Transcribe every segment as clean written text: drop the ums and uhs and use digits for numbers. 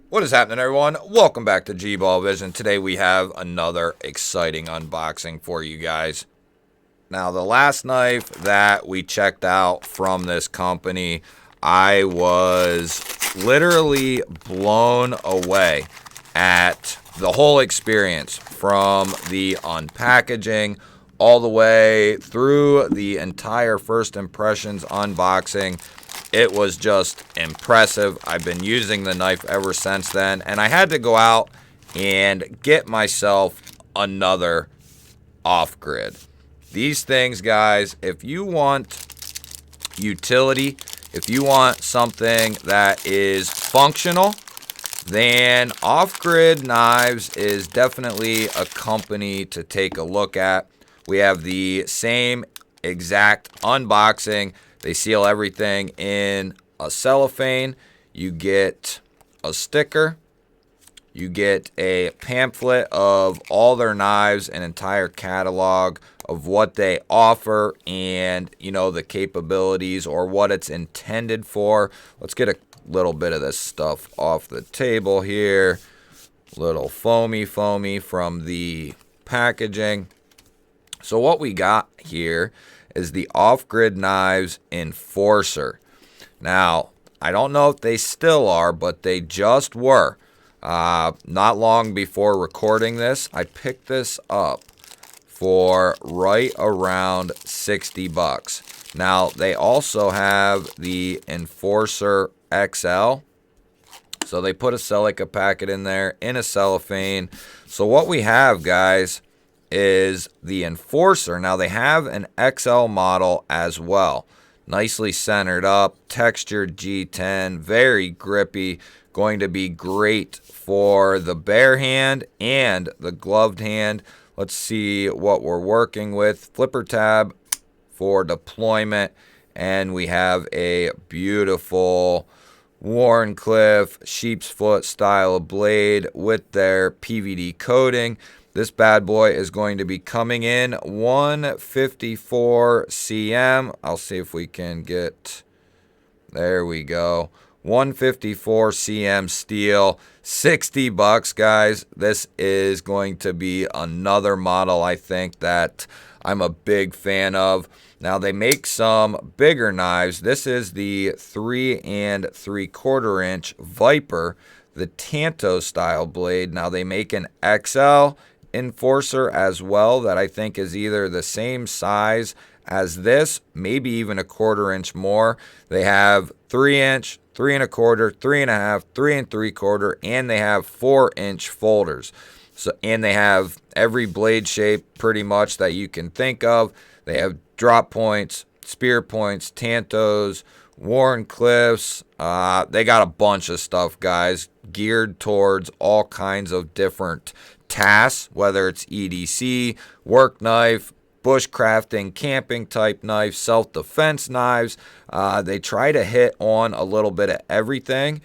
What is happening, everyone? Welcome back to G-Ball Vision. Today we have another exciting unboxing for you guys. Now, the last knife that we checked out from this company, I was literally blown away at the whole experience, from the unpackaging all the way through the entire first impressions unboxing. It was just impressive. I've been using the knife ever since then, and I had to go out and get myself another off-grid. These things, guys, if you want utility, if you want something that is functional, then Off-Grid Knives is definitely a company to take a look at. We have the same exact unboxing. They seal everything in a cellophane. You get a sticker. You get a pamphlet of all their knives, an entire catalog of what they offer, and, the capabilities or what it's intended for. Let's get a little bit of this stuff off the table here. Little foamy from the packaging. So what we got here is the Off-Grid Knives Enforcer. Now, I don't know if they still are, but they just were. Not long before recording this, I picked this up for right around 60 bucks. Now, they also have the Enforcer XL. So they put a silica packet in there in a cellophane. So what we have, guys, is the Enforcer. Now, they have an XL model as well. Nicely centered up, textured G10, very grippy. Going to be great for the bare hand and the gloved hand. Let's see what we're working with. Flipper tab for deployment. And we have a beautiful Wharncliffe sheep's foot style of blade with their PVD coating. This bad boy is going to be coming in 154 cm. I'll see if we can get, there we go. 154 cm steel, 60 bucks, guys. This is going to be another model, I think, that I'm a big fan of. Now, they make some bigger knives. This is the 3 3/4 inch Viper, the Tanto style blade. Now, they make an XL Enforcer as well that I think is either the same size as this, maybe even a 1/4 inch more. They have 3 inch, 3 1/4, 3 1/2, 3 3/4, and they have 4 inch folders. So, and they have every blade shape pretty much that you can think of. They have drop points, spear points, Tantos, Wharncliffes. They got a bunch of stuff, guys, geared towards all kinds of different tasks, whether it's EDC, work knife, bushcrafting, camping type knives, self-defense knives. They try to hit on a little bit of everything.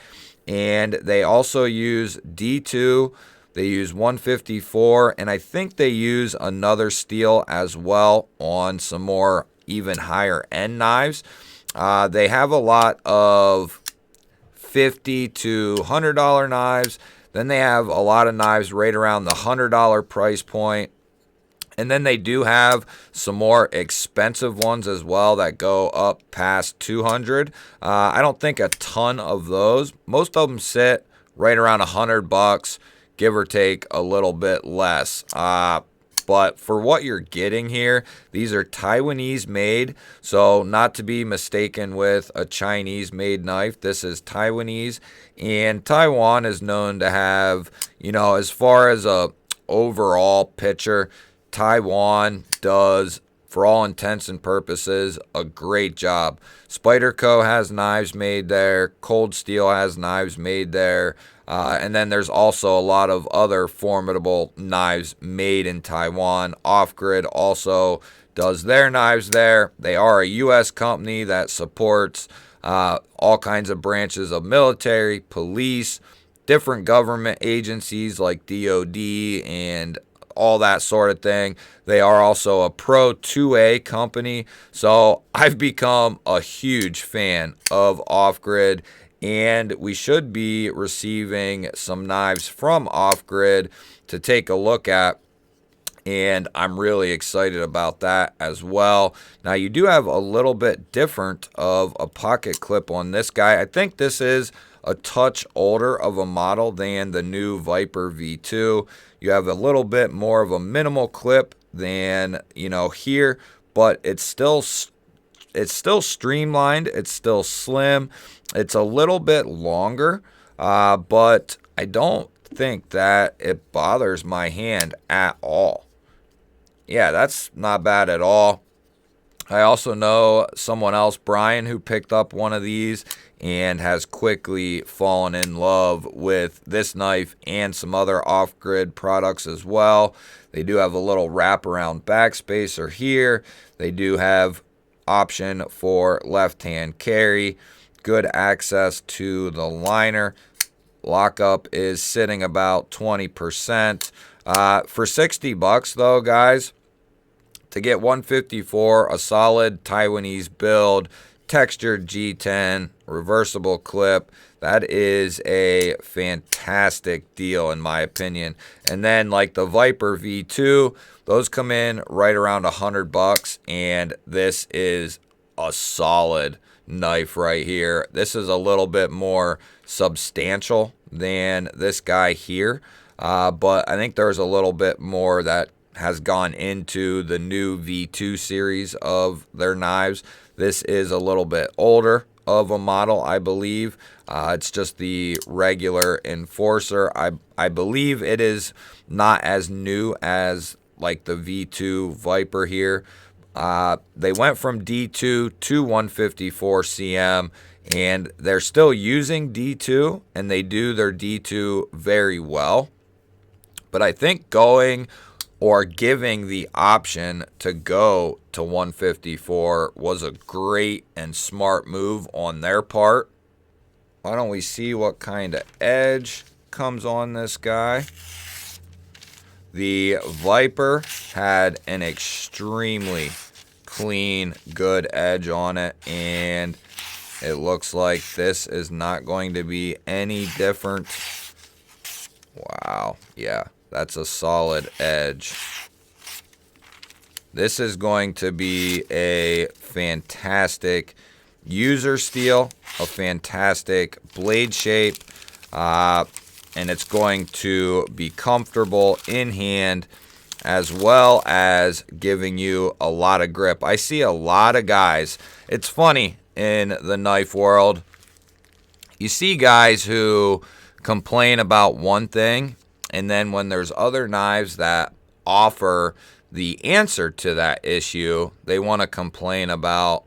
And they also use D2. They use 154, and I think they use another steel as well on some more even higher end knives. They have a lot of $50 to $100 knives. Then they have a lot of knives right around the $100 price point. And then they do have some more expensive ones as well that go up past 200. I don't think a ton of those. Most of them sit right around 100 bucks, give or take a little bit less. But for what you're getting here, these are Taiwanese made, so not to be mistaken with a Chinese made knife. This is Taiwanese, and Taiwan is known to have, as far as a overall picture, Taiwan does, for all intents and purposes, a great job. Spyderco has knives made there. Cold Steel has knives made there. And then there's also a lot of other formidable knives made in Taiwan. Off-Grid also does their knives there. They are a U.S. company that supports all kinds of branches of military, police, different government agencies like DOD and all that sort of thing. They are also a Pro 2A company. So I've become a huge fan of Off-Grid. And we should be receiving some knives from Off Grid to take a look at. And I'm really excited about that as well. Now, you do have a little bit different of a pocket clip on this guy. I think this is a touch older of a model than the new Viper V2. You have a little bit more of a minimal clip than, here, but it's still streamlined. It's still slim. It's a little bit longer, but I don't think that it bothers my hand at all. Yeah, that's not bad at all. I also know someone else, Brian, who picked up one of these and has quickly fallen in love with this knife and some other off-grid products as well. They do have a little wraparound backspacer here. They do have option for left-hand carry, good access to the liner. Lockup is sitting about 20%. For $60 though, guys, to get 154, a solid Taiwanese build, textured G10, reversible clip, that is a fantastic deal in my opinion. And then like the Viper V2, those come in right around $100, and this is a solid knife right here. This is a little bit more substantial than this guy here, but I think there's a little bit more that has gone into the new V2 series of their knives. This is a little bit older of a model, I believe. It's just the regular Enforcer. I believe it is not as new as like the V2 Viper here. They went from D2 to 154 cm, and they're still using D2, and they do their D2 very well. But I think going or giving the option to go to 154 was a great and smart move on their part. Why don't we see what kind of edge comes on this guy? The Viper had an extremely clean, good edge on it, and it looks like this is not going to be any different. Wow, yeah, that's a solid edge. This is going to be a fantastic user steel, a fantastic blade shape, and it's going to be comfortable in hand as well as giving you a lot of grip. I see a lot of guys. It's funny in the knife world. You see guys who complain about one thing, and then when there's other knives that offer the answer to that issue, they want to complain about,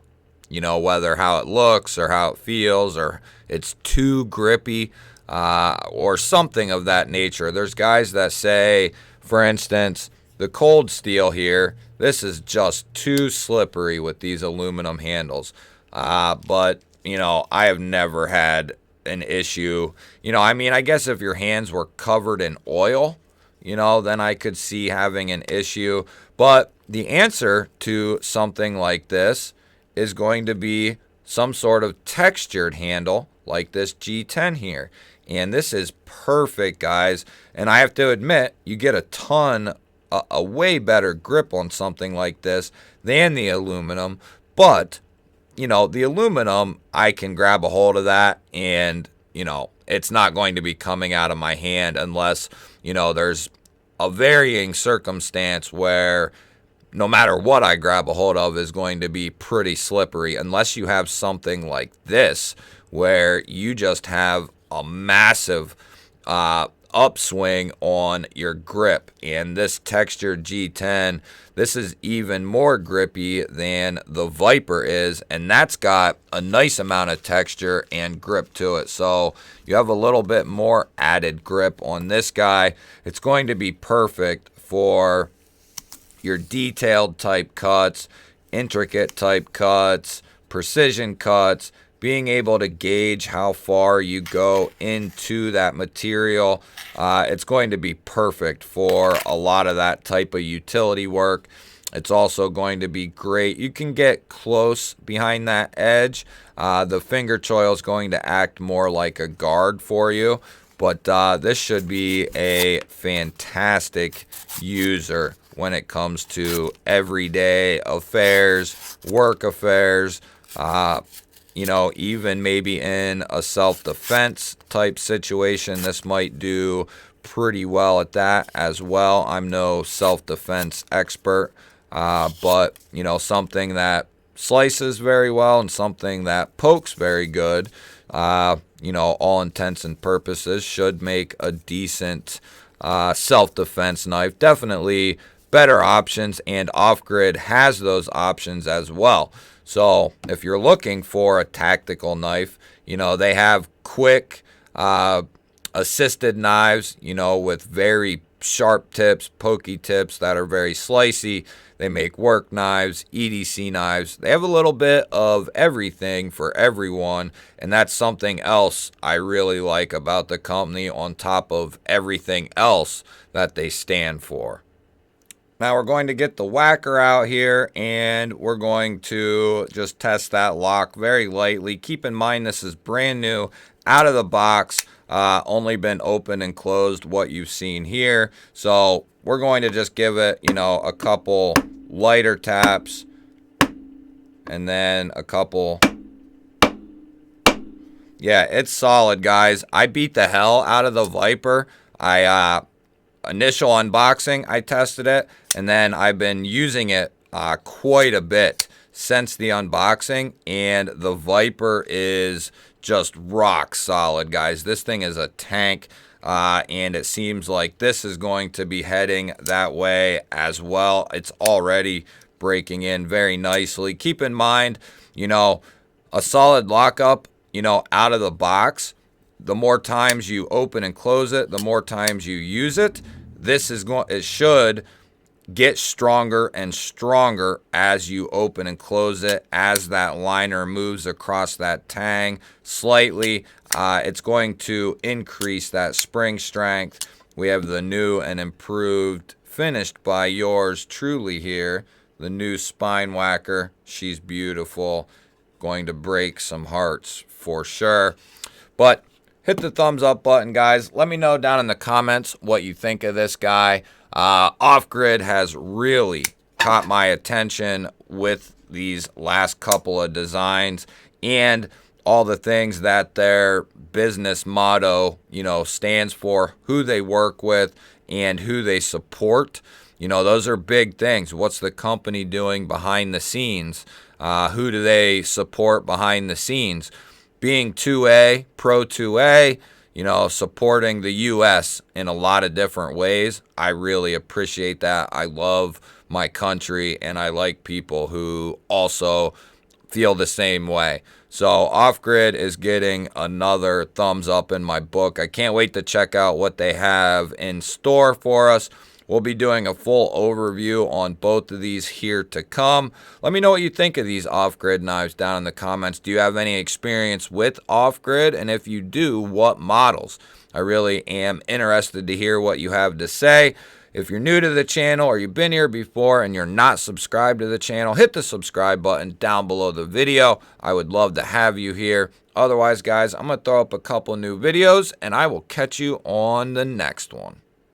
whether how it looks or how it feels or it's too grippy or something of that nature. There's guys that say, for instance, the cold steel here, this is just too slippery with these aluminum handles. But, I have never had an issue. I guess if your hands were covered in oil, then I could see having an issue. But the answer to something like this is going to be some sort of textured handle like this G10 here. And this is perfect, guys. And I have to admit, you get a way better grip on something like this than the aluminum. But, the aluminum, I can grab a hold of that and, it's not going to be coming out of my hand unless, there's a varying circumstance where no matter what I grab a hold of is going to be pretty slippery, unless you have something like this where you just have a massive upswing on your grip. And this textured G10, this is even more grippy than the Viper is, and that's got a nice amount of texture and grip to it. So you have a little bit more added grip on this guy. It's going to be perfect for your detailed type cuts, intricate type cuts, precision cuts, being able to gauge how far you go into that material. It's going to be perfect for a lot of that type of utility work. It's also going to be great. You can get close behind that edge. The finger choil is going to act more like a guard for you. But this should be a fantastic user when it comes to everyday affairs, work affairs, even maybe in a self-defense type situation. This might do pretty well at that as well. I'm no self-defense expert, but, something that slices very well and something that pokes very good, all intents and purposes, should make a decent self-defense knife. Definitely better options, and Off-Grid has those options as well. So if you're looking for a tactical knife, they have quick assisted knives, with very sharp tips, pokey tips that are very slicey. They make work knives, EDC knives. They have a little bit of everything for everyone, and that's something else I really like about the company on top of everything else that they stand for. Now we're going to get the whacker out here, and we're going to just test that lock very lightly. Keep in mind this is brand new, out of the box, only been opened and closed what you've seen here. So we're going to just give it, a couple lighter taps, and then a couple. Yeah, it's solid, guys. I beat the hell out of the Viper. Initial unboxing, I tested it, and then I've been using it quite a bit since the unboxing, and the Viper is just rock solid, guys. This thing is a tank, and it seems like this is going to be heading that way as well. It's already breaking in very nicely. Keep in mind, a solid lockup, out of the box, the more times you open and close it, the more times you use it. It should get stronger and stronger as you open and close it, as that liner moves across that tang slightly. It's going to increase that spring strength. We have the new and improved, finished by yours truly here, the new spine whacker. She's beautiful. Going to break some hearts for sure. But hit the thumbs up button, guys. Let me know down in the comments what you think of this guy. Off-Grid has really caught my attention with these last couple of designs and all the things that their business motto, stands for, who they work with and who they support. Those are big things. What's the company doing behind the scenes? Who do they support behind the scenes? Being 2A, Pro 2A, supporting the U.S. in a lot of different ways. I really appreciate that. I love my country, and I like people who also feel the same way. So Off-Grid is getting another thumbs up in my book. I can't wait to check out what they have in store for us. We'll be doing a full overview on both of these here to come. Let me know what you think of these Off-Grid knives down in the comments. Do you have any experience with Off-Grid? And if you do, what models? I really am interested to hear what you have to say. If you're new to the channel or you've been here before and you're not subscribed to the channel, hit the subscribe button down below the video. I would love to have you here. Otherwise, guys, I'm going to throw up a couple new videos, and I will catch you on the next one.